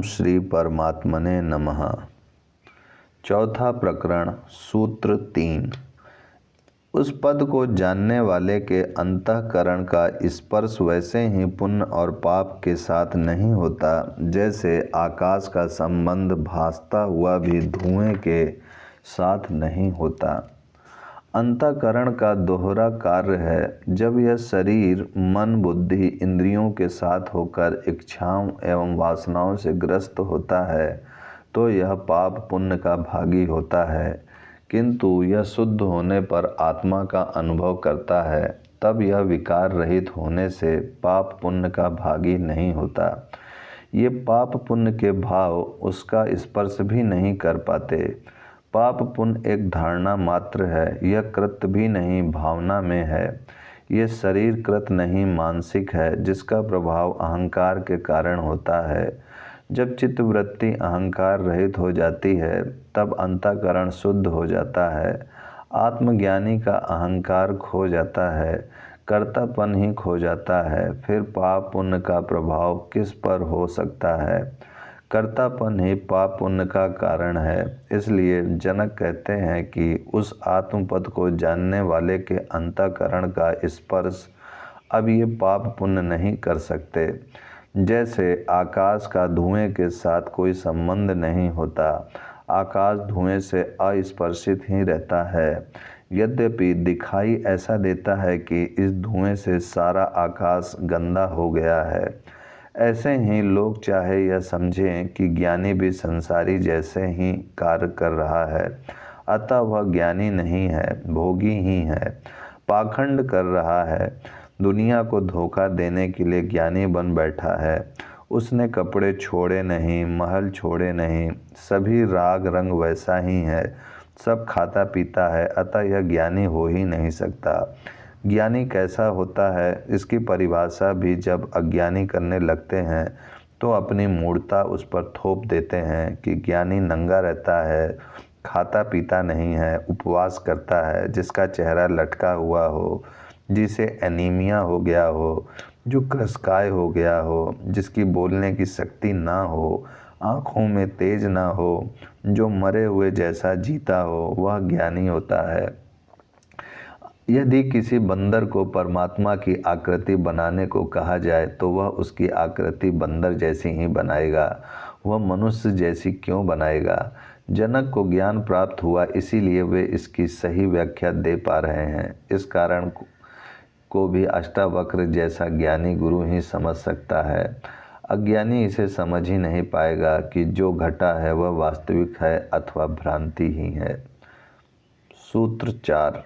श्री परमात्मने नमः। चौथा प्रकरण, सूत्र 3। उस पद को जानने वाले के अंतःकरण का स्पर्श वैसे ही पुण्य और पाप के साथ नहीं होता जैसे आकाश का संबंध भासता हुआ भी धुएं के साथ नहीं होता। अंतःकरण का दोहरा कार्य है। जब यह शरीर मन बुद्धि इंद्रियों के साथ होकर इच्छाओं एवं वासनाओं से ग्रस्त होता है तो यह पाप पुण्य का भागी होता है, किंतु यह शुद्ध होने पर आत्मा का अनुभव करता है तब यह विकार रहित होने से पाप पुण्य का भागी नहीं होता। ये पाप पुण्य के भाव उसका स्पर्श भी नहीं कर पाते। पाप पुण्य एक धारणा मात्र है, यह कृत भी नहीं भावना में है। ये शरीर कृत नहीं मानसिक है, जिसका प्रभाव अहंकार के कारण होता है। जब चित्तवृत्ति अहंकार रहित हो जाती है तब अंतःकरण शुद्ध हो जाता है। आत्मज्ञानी का अहंकार खो जाता है, कर्तापन ही खो जाता है। फिर पाप पुण्य का प्रभाव किस पर हो सकता है? कर्तापन ही पाप पुण्य का कारण है। इसलिए जनक कहते हैं कि उस आत्मपद को जानने वाले के अंतःकरण का स्पर्श अब ये पाप पुण्य नहीं कर सकते। जैसे आकाश का धुएं के साथ कोई संबंध नहीं होता, आकाश धुएं से अस्पर्शित ही रहता है। यद्यपि दिखाई ऐसा देता है कि इस धुएं से सारा आकाश गंदा हो गया है। ऐसे ही लोग चाहे यह समझें कि ज्ञानी भी संसारी जैसे ही कार्य कर रहा है, अतः वह ज्ञानी नहीं है, भोगी ही है, पाखंड कर रहा है, दुनिया को धोखा देने के लिए ज्ञानी बन बैठा है। उसने कपड़े छोड़े नहीं, महल छोड़े नहीं, सभी राग रंग वैसा ही है, सब खाता पीता है, अतः यह ज्ञानी हो ही नहीं सकता। ज्ञानी कैसा होता है इसकी परिभाषा भी जब अज्ञानी करने लगते हैं तो अपनी मूढ़ता उस पर थोप देते हैं कि ज्ञानी नंगा रहता है, खाता पीता नहीं है, उपवास करता है, जिसका चेहरा लटका हुआ हो, जिसे एनीमिया हो गया हो, जो क्रसकाय हो गया हो, जिसकी बोलने की शक्ति ना हो, आँखों में तेज ना हो, जो मरे हुए जैसा जीता हो, वह ज्ञानी होता है। यदि किसी बंदर को परमात्मा की आकृति बनाने को कहा जाए तो वह उसकी आकृति बंदर जैसी ही बनाएगा, वह मनुष्य जैसी क्यों बनाएगा? जनक को ज्ञान प्राप्त हुआ, इसीलिए वे इसकी सही व्याख्या दे पा रहे हैं। इस कारण को भी अष्टावक्र जैसा ज्ञानी गुरु ही समझ सकता है। अज्ञानी इसे समझ ही नहीं पाएगा कि जो घटा है वह वास्तविक है अथवा भ्रांति ही है। सूत्र 4।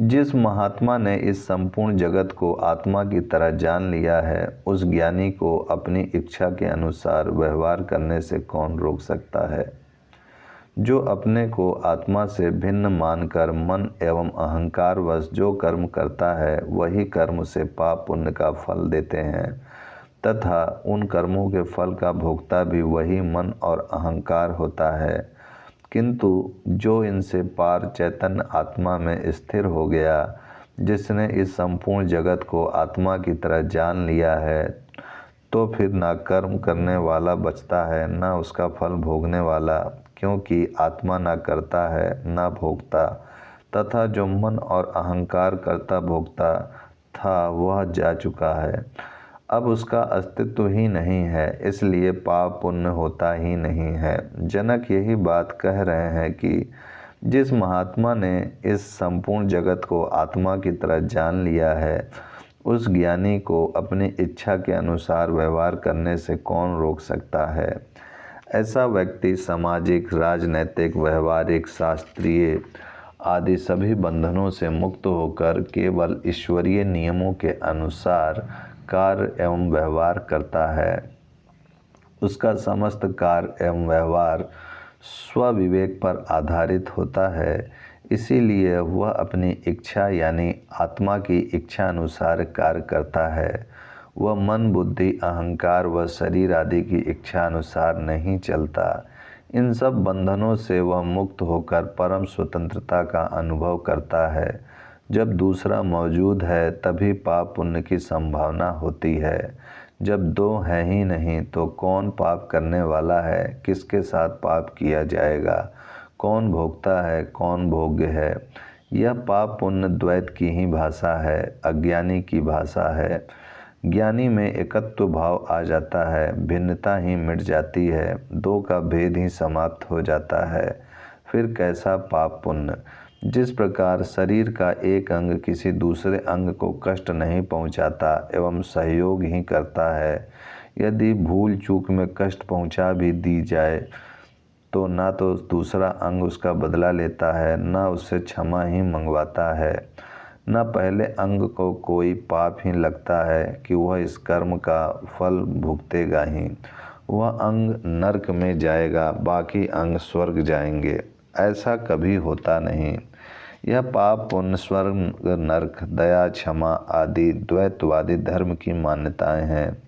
जिस महात्मा ने इस संपूर्ण जगत को आत्मा की तरह जान लिया है, उस ज्ञानी को अपनी इच्छा के अनुसार व्यवहार करने से कौन रोक सकता है? जो अपने को आत्मा से भिन्न मानकर मन एवं अहंकारवश जो कर्म करता है वही कर्म उसे पाप पुण्य का फल देते हैं, तथा उन कर्मों के फल का भोक्ता भी वही मन और अहंकार होता है। किंतु जो इनसे पार चैतन्य आत्मा में स्थिर हो गया, जिसने इस संपूर्ण जगत को आत्मा की तरह जान लिया है, तो फिर ना कर्म करने वाला बचता है, ना उसका फल भोगने वाला, क्योंकि आत्मा ना करता है ना भोगता, तथा जो मन और अहंकार करता भोगता था वह जा चुका है, अब उसका अस्तित्व ही नहीं है, इसलिए पाप पुण्य होता ही नहीं है। जनक यही बात कह रहे हैं कि जिस महात्मा ने इस संपूर्ण जगत को आत्मा की तरह जान लिया है, उस ज्ञानी को अपनी इच्छा के अनुसार व्यवहार करने से कौन रोक सकता है? ऐसा व्यक्ति सामाजिक, राजनैतिक, व्यवहारिक, शास्त्रीय आदि सभी बंधनों से मुक्त होकर केवल ईश्वरीय नियमों के अनुसार कार्य एवं व्यवहार करता है। उसका समस्त कार्य एवं व्यवहार स्वविवेक पर आधारित होता है, इसीलिए वह अपनी इच्छा यानी आत्मा की इच्छा अनुसार कार्य करता है। वह मन बुद्धि अहंकार व शरीर आदि की इच्छा अनुसार नहीं चलता। इन सब बंधनों से वह मुक्त होकर परम स्वतंत्रता का अनुभव करता है। जब दूसरा मौजूद है तभी पाप पुण्य की संभावना होती है। जब दो है ही नहीं तो कौन पाप करने वाला है, किसके साथ पाप किया जाएगा, कौन भोगता है, कौन भोग्य है। यह पाप पुण्य द्वैत की ही भाषा है, अज्ञानी की भाषा है। ज्ञानी में एकत्व भाव आ जाता है, भिन्नता ही मिट जाती है, दो का भेद ही समाप्त हो जाता है। फिर कैसा पाप पुण्य। जिस प्रकार शरीर का एक अंग किसी दूसरे अंग को कष्ट नहीं पहुंचाता एवं सहयोग ही करता है, यदि भूल चूक में कष्ट पहुंचा भी दी जाए तो ना तो दूसरा अंग उसका बदला लेता है, ना उससे क्षमा ही मंगवाता है, न पहले अंग को कोई पाप ही लगता है कि वह इस कर्म का फल भुगतेगा ही। वह अंग नरक में जाएगा, बाकी अंग स्वर्ग जाएंगे, ऐसा कभी होता नहीं। यह पाप पुण्य स्वर्ग नरक दया क्षमा आदि द्वैतवादी धर्म की मान्यताएं हैं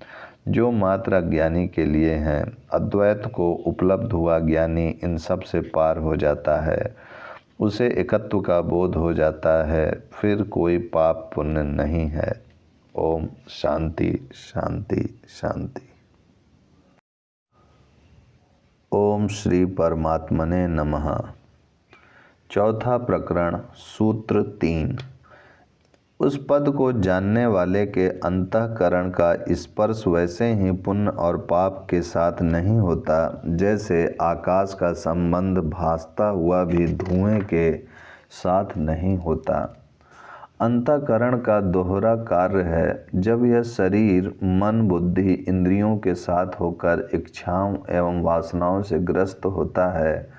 जो मात्र अज्ञानी के लिए हैं। अद्वैत को उपलब्ध हुआ ज्ञानी इन सब से पार हो जाता है, उसे एकत्व का बोध हो जाता है, फिर कोई पाप पुण्य नहीं है। ओम शांति शांति शांति। ओम श्री परमात्मने नमः। चौथा प्रकरण सूत्र 3। उस पद को जानने वाले के अंतःकरण का स्पर्श वैसे ही पुण्य और पाप के साथ नहीं होता जैसे आकाश का संबंध भासता हुआ भी धुएं के साथ नहीं होता। अंतःकरण का दोहरा कार्य है। जब यह शरीर मन बुद्धि इंद्रियों के साथ होकर इच्छाओं एवं वासनाओं से ग्रस्त होता है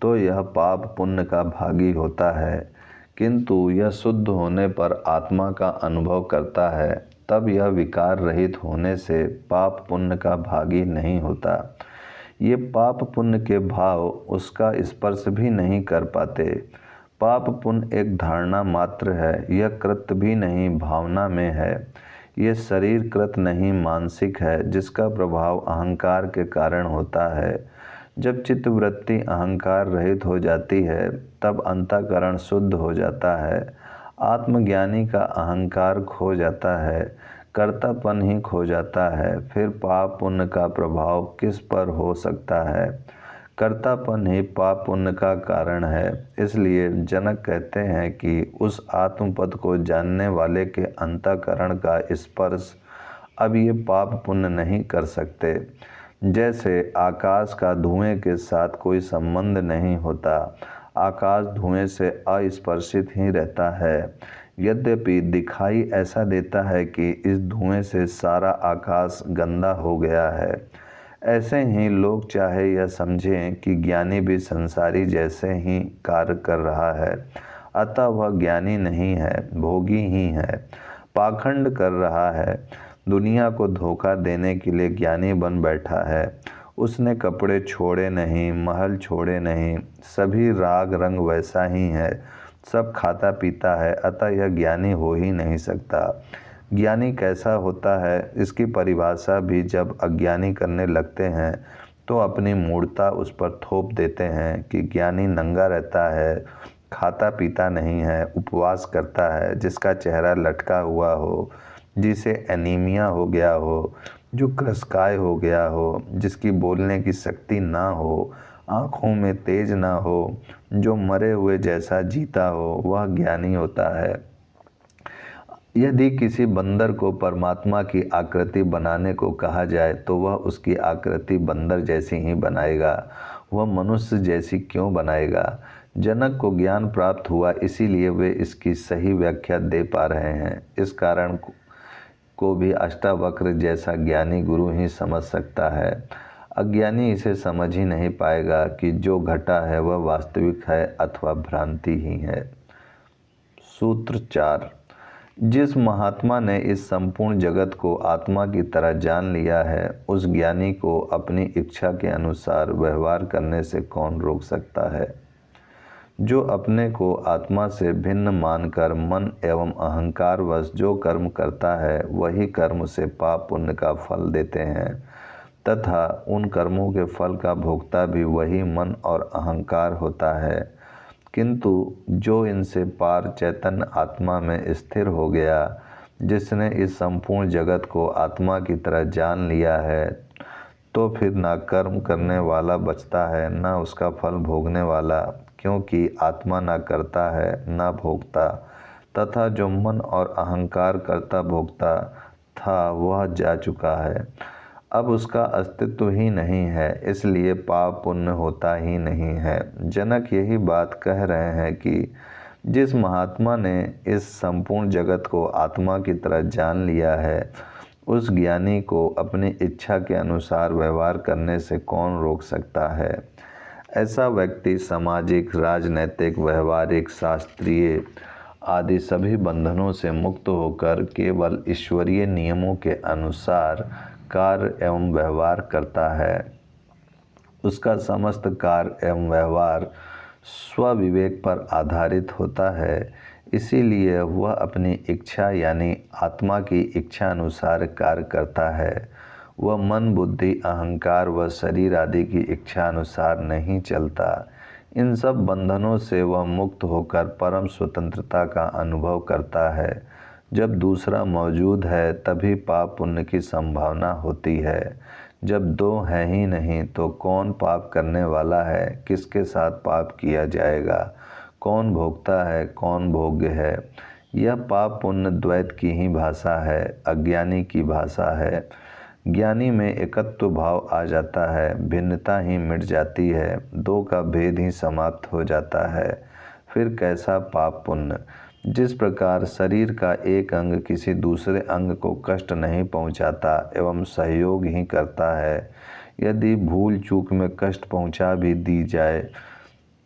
तो यह पाप पुण्य का भागी होता है, किंतु यह शुद्ध होने पर आत्मा का अनुभव करता है, तब यह विकार रहित होने से पाप पुण्य का भागी नहीं होता। ये पाप पुण्य के भाव उसका स्पर्श भी नहीं कर पाते। पाप पुण्य एक धारणा मात्र है, यह कृत्य भी नहीं भावना में है। ये शरीर कृत नहीं मानसिक है, जिसका प्रभाव अहंकार के कारण होता है। जब चित्तवृत्ति अहंकार रहित हो जाती है तब अंतःकरण शुद्ध हो जाता है। आत्मज्ञानी का अहंकार खो जाता है, कर्तापन ही खो जाता है। फिर पाप पुण्य का प्रभाव किस पर हो सकता है? कर्तापन ही पाप पुण्य का कारण है। इसलिए जनक कहते हैं कि उस आत्मपद को जानने वाले के अंतःकरण का स्पर्श अब ये पाप पुण्य नहीं कर सकते। जैसे आकाश का धुएं के साथ कोई संबंध नहीं होता, आकाश धुएं से अस्पर्शित ही रहता है। यद्यपि दिखाई ऐसा देता है कि इस धुएं से सारा आकाश गंदा हो गया है, ऐसे ही लोग चाहे यह समझें कि ज्ञानी भी संसारी जैसे ही कार्य कर रहा है, अतः वह ज्ञानी नहीं है, भोगी ही है, पाखंड कर रहा है, दुनिया को धोखा देने के लिए ज्ञानी बन बैठा है। उसने कपड़े छोड़े नहीं, महल छोड़े नहीं, सभी राग रंग वैसा ही है, सब खाता पीता है, अतः यह ज्ञानी हो ही नहीं सकता। ज्ञानी कैसा होता है इसकी परिभाषा भी जब अज्ञानी करने लगते हैं तो अपनी मूढ़ता उस पर थोप देते हैं कि ज्ञानी नंगा रहता है, खाता पीता नहीं है, उपवास करता है, जिसका चेहरा लटका हुआ हो, जिसे एनीमिया हो गया हो, जो क्रसकाय हो गया हो, जिसकी बोलने की शक्ति ना हो, आँखों में तेज ना हो, जो मरे हुए जैसा जीता हो, वह ज्ञानी होता है। यदि किसी बंदर को परमात्मा की आकृति बनाने को कहा जाए तो वह उसकी आकृति बंदर जैसी ही बनाएगा, वह मनुष्य जैसी क्यों बनाएगा? जनक को ज्ञान प्राप्त हुआ, इसीलिए वे इसकी सही व्याख्या दे पा रहे हैं। इस कारण को भी अष्टावक्र जैसा ज्ञानी गुरु ही समझ सकता है। अज्ञानी इसे समझ ही नहीं पाएगा कि जो घटा है वह वास्तविक है अथवा भ्रांति ही है। सूत्र 4। जिस महात्मा ने इस संपूर्ण जगत को आत्मा की तरह जान लिया है, उस ज्ञानी को अपनी इच्छा के अनुसार व्यवहार करने से कौन रोक सकता है? जो अपने को आत्मा से भिन्न मानकर मन एवं अहंकारवश जो कर्म करता है, वही कर्म उसे पाप पुण्य का फल देते हैं तथा उन कर्मों के फल का भोक्ता भी वही मन और अहंकार होता है। किंतु जो इनसे पार चैतन्य आत्मा में स्थिर हो गया, जिसने इस संपूर्ण जगत को आत्मा की तरह जान लिया है, तो फिर ना कर्म करने वाला बचता है, ना उसका फल भोगने वाला, क्योंकि आत्मा ना करता है ना भोगता, तथा जो मन और अहंकार करता भोगता था वह जा चुका है, अब उसका अस्तित्व ही नहीं है, इसलिए पाप पुण्य होता ही नहीं है। जनक यही बात कह रहे हैं कि जिस महात्मा ने इस संपूर्ण जगत को आत्मा की तरह जान लिया है, उस ज्ञानी को अपनी इच्छा के अनुसार व्यवहार करने से कौन रोक सकता है। ऐसा व्यक्ति सामाजिक, राजनैतिक, व्यवहारिक, शास्त्रीय आदि सभी बंधनों से मुक्त होकर केवल ईश्वरीय नियमों के अनुसार कार्य एवं व्यवहार करता है। उसका समस्त कार्य एवं व्यवहार स्वविवेक पर आधारित होता है, इसीलिए वह अपनी इच्छा यानी आत्मा की इच्छा अनुसार कार्य करता है। वह मन, बुद्धि, अहंकार व शरीर आदि की इच्छा अनुसार नहीं चलता। इन सब बंधनों से वह मुक्त होकर परम स्वतंत्रता का अनुभव करता है। जब दूसरा मौजूद है तभी पाप पुण्य की संभावना होती है। जब दो है ही नहीं तो कौन पाप करने वाला है, किसके साथ पाप किया जाएगा, कौन भोगता है, कौन भोग्य है। यह पाप पुण्य द्वैत की ही भाषा है, अज्ञानी की भाषा है। ज्ञानी में एकत्व भाव आ जाता है, भिन्नता ही मिट जाती है, दो का भेद ही समाप्त हो जाता है। फिर कैसा पाप पुण्य। जिस प्रकार शरीर का एक अंग किसी दूसरे अंग को कष्ट नहीं पहुंचाता एवं सहयोग ही करता है, यदि भूल चूक में कष्ट पहुंचा भी दी जाए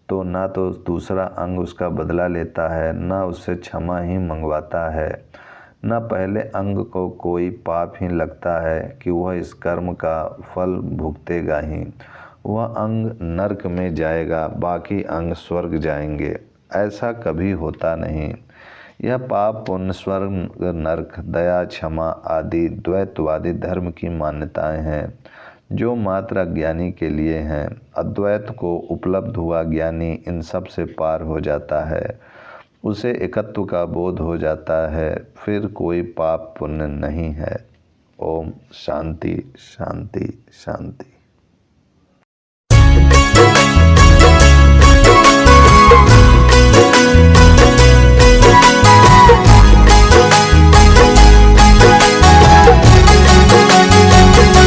तो ना तो दूसरा अंग उसका बदला लेता है, ना उससे क्षमा ही मंगवाता है, न पहले अंग को कोई पाप ही लगता है कि वह इस कर्म का फल भुगतेगा ही। वह अंग नरक में जाएगा, बाकी अंग स्वर्ग जाएंगे, ऐसा कभी होता नहीं। यह पाप पुण्य, स्वर्ग नरक, दया, क्षमा आदि द्वैतवादी धर्म की मान्यताएं हैं, जो मात्र अज्ञानी के लिए हैं। अद्वैत को उपलब्ध हुआ ज्ञानी इन सब से पार हो जाता है, उसे एकत्व का बोध हो जाता है, फिर कोई पाप पुण्य नहीं है। ओम शांति शांति शांति।